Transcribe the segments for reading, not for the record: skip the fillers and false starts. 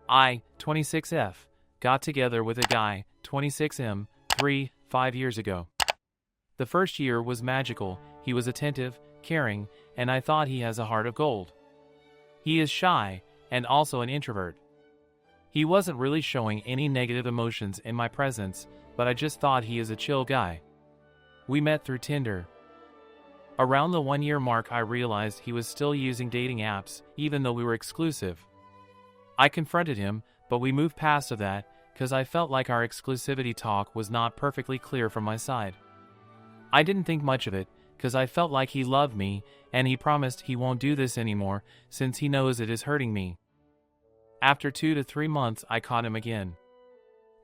I, 26F, got together with a guy, 26M, 5 years ago. The first year was magical. He was attentive, caring, and I thought he has a heart of gold. He is shy, and also an introvert. He wasn't really showing any negative emotions in my presence, but I just thought he is a chill guy. We met through Tinder. Around the 1-year mark I realized he was still using dating apps, even though we were exclusive. I confronted him, but we moved past of that, cause I felt like our exclusivity talk was not perfectly clear from my side. I didn't think much of it, cause I felt like he loved me, and he promised he won't do this anymore, since he knows it is hurting me. After 2 to 3 months I caught him again.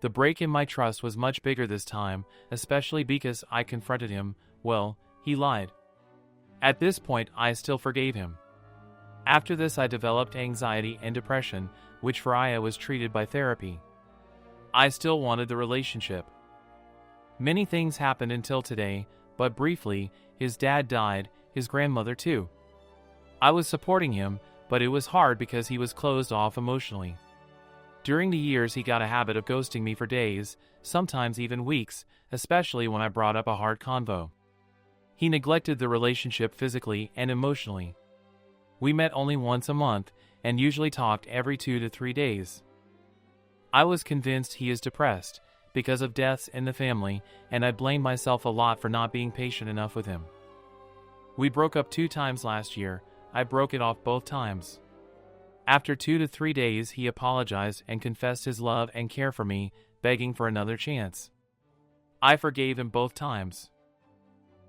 The break in my trust was much bigger this time, especially because I confronted him. Well, he lied. At this point I still forgave him. After this I developed anxiety and depression, which for Aya was treated by therapy. I still wanted the relationship. Many things happened until today, but briefly, his dad died, his grandmother too. I was supporting him, but it was hard because he was closed off emotionally. During the years he got a habit of ghosting me for days, sometimes even weeks, especially when I brought up a hard convo. He neglected the relationship physically and emotionally. We met only once a month, and usually talked every 2 to 3 days. I was convinced he is depressed, because of deaths in the family, and I blamed myself a lot for not being patient enough with him. We broke up 2 times last year. I broke it off both times. After 2 to 3 days he apologized and confessed his love and care for me, begging for another chance. I forgave him both times.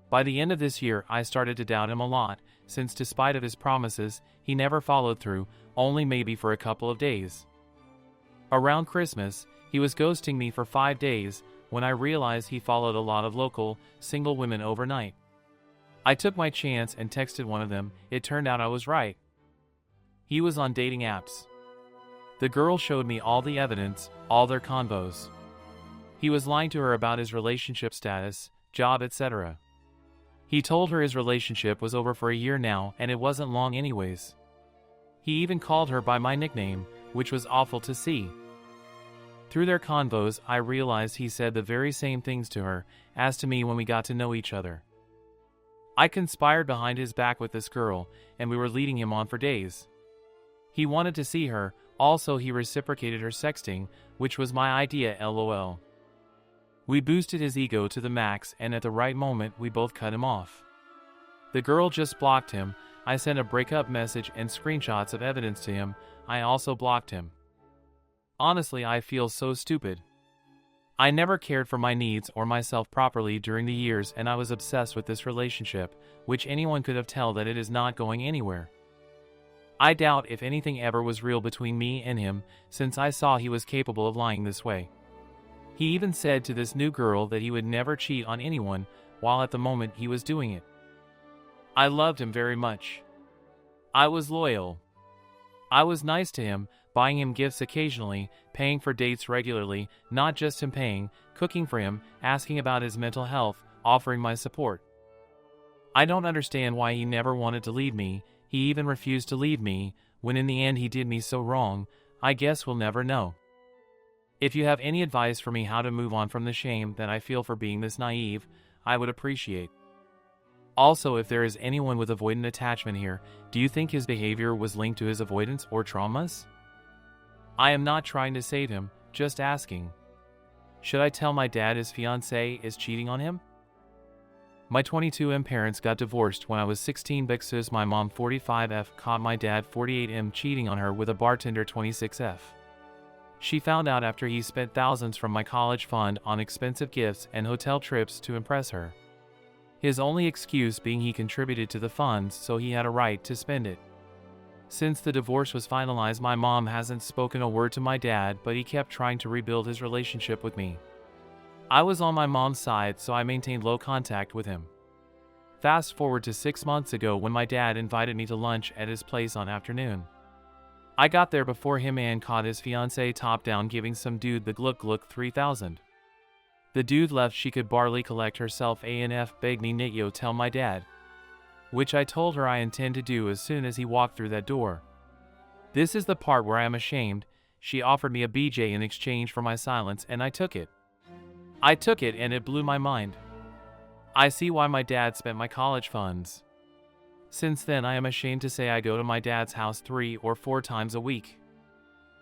By the end of this year I started to doubt him a lot, since despite of his promises, he never followed through, only maybe for a couple of days. Around Christmas, he was ghosting me for 5 days, when I realized he followed a lot of local, single women overnight. I took my chance and texted one of them. It turned out I was right. He was on dating apps. The girl showed me all the evidence, all their convos. He was lying to her about his relationship status, job, etc. He told her his relationship was over for a year now, and it wasn't long anyways. He even called her by my nickname, which was awful to see. Through their convos, I realized he said the very same things to her as to me when we got to know each other. I conspired behind his back with this girl, and we were leading him on for days. He wanted to see her, also he reciprocated her sexting, which was my idea, lol. We boosted his ego to the max, and at the right moment we both cut him off. The girl just blocked him. I sent a breakup message and screenshots of evidence to him. I also blocked him. Honestly, I feel so stupid. I never cared for my needs or myself properly during the years, and I was obsessed with this relationship, which anyone could have tell that it is not going anywhere. I doubt if anything ever was real between me and him, since I saw he was capable of lying this way. He even said to this new girl that he would never cheat on anyone, while at the moment he was doing it. I loved him very much. I was loyal. I was nice to him, buying him gifts occasionally, paying for dates regularly, not just him paying, cooking for him, asking about his mental health, offering my support. I don't understand why he never wanted to leave me. He even refused to leave me, when in the end he did me so wrong. I guess we'll never know. If you have any advice for me how to move on from the shame that I feel for being this naive, I would appreciate. Also, if there is anyone with avoidant attachment here, do you think his behavior was linked to his avoidance or traumas? I am not trying to save him, just asking. Should I tell my dad his fiancée is cheating on him? My 22M parents got divorced when I was 16 because my mom 45F caught my dad 48M cheating on her with a bartender 26F. She found out after he spent thousands from my college fund on expensive gifts and hotel trips to impress her. His only excuse being he contributed to the funds, so he had a right to spend it. Since the divorce was finalized, my mom hasn't spoken a word to my dad, but he kept trying to rebuild his relationship with me. I was on my mom's side, so I maintained low contact with him. Fast forward to 6 months ago when my dad invited me to lunch at his place on afternoon. I got there before him and caught his fiancée top down giving some dude the gluck 3000. The dude left. She could barely collect herself ANF begged me Nityo tell my dad. Which I told her I intend to do as soon as he walked through that door. This is the part where I am ashamed. she offered me a BJ in exchange for my silence, and I took it. I took it and it blew my mind. I see why my dad spent my college funds. Since then, I am ashamed to say I go to my dad's house 3 or 4 times a week.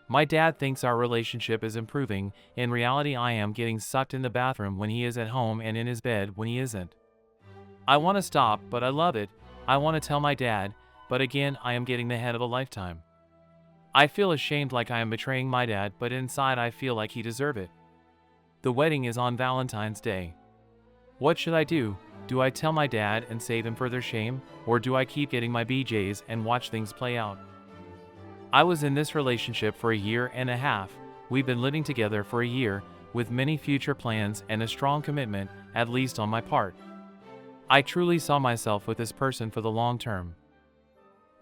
My dad thinks our relationship is improving. In reality, I am getting sucked in the bathroom when he is at home and in his bed when he isn't. I want to stop, but I love it. I want to tell my dad, but again, I am getting the head of a lifetime. I feel ashamed, like I am betraying my dad, but inside I feel like he deserves it. The wedding is on Valentine's Day. What should I do? Do I tell my dad and save him further shame, or do I keep getting my BJs and watch things play out? I was in this relationship for a year and a half. We've been living together for a year, with many future plans and a strong commitment, at least on my part. I truly saw myself with this person for the long term.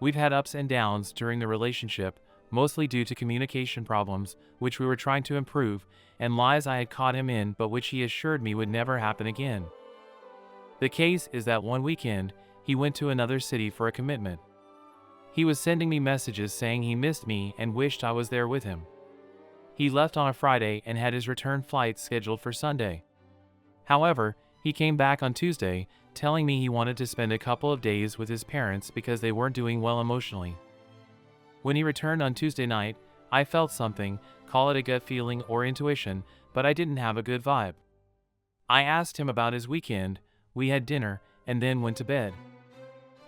We've had ups and downs during the relationship, mostly due to communication problems, which we were trying to improve, and lies I had caught him in, but which he assured me would never happen again. The case is that one weekend, he went to another city for a commitment. He was sending me messages saying he missed me and wished I was there with him. He left on a Friday and had his return flight scheduled for Sunday. However, he came back on Tuesday, telling me he wanted to spend a couple of days with his parents because they weren't doing well emotionally. When he returned on Tuesday night, I felt something, call it a gut feeling or intuition, but I didn't have a good vibe. I asked him about his weekend, we had dinner, and then went to bed.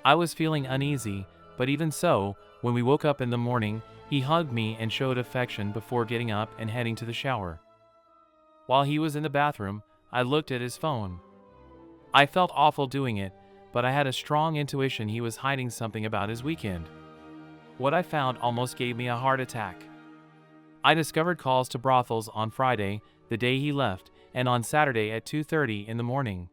I was feeling uneasy, but even so, when we woke up in the morning, he hugged me and showed affection before getting up and heading to the shower. While he was in the bathroom, I looked at his phone. I felt awful doing it, but I had a strong intuition he was hiding something about his weekend. What I found almost gave me a heart attack. I discovered calls to brothels on Friday, the day he left, and on Saturday at 2:30 in the morning.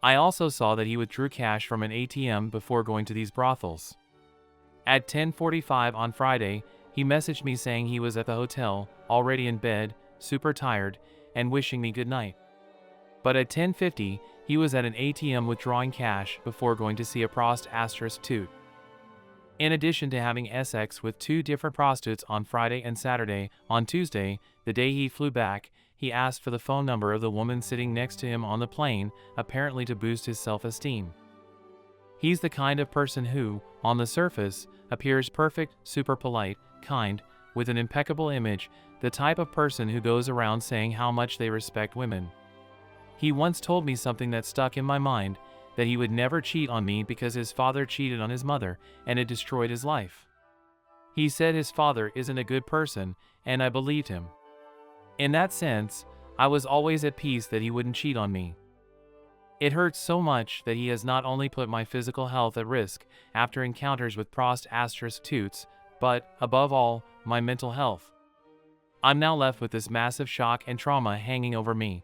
I also saw that he withdrew cash from an ATM before going to these brothels. At 10:45 on Friday, he messaged me saying he was at the hotel, already in bed, super tired, and wishing me good night. But at 10:50, he was at an ATM withdrawing cash before going to see a prostitute. In addition to having sex with 2 different prostitutes on Friday and Saturday, on Tuesday, the day he flew back, he asked for the phone number of the woman sitting next to him on the plane, apparently to boost his self-esteem. He's the kind of person who, on the surface, appears perfect, super polite, kind, with an impeccable image, the type of person who goes around saying how much they respect women. He once told me something that stuck in my mind, that he would never cheat on me because his father cheated on his mother, and it destroyed his life. He said his father isn't a good person, and I believed him. In that sense, I was always at peace that he wouldn't cheat on me. It hurts so much that he has not only put my physical health at risk after encounters with prostitutes, but, above all, my mental health. I'm now left with this massive shock and trauma hanging over me.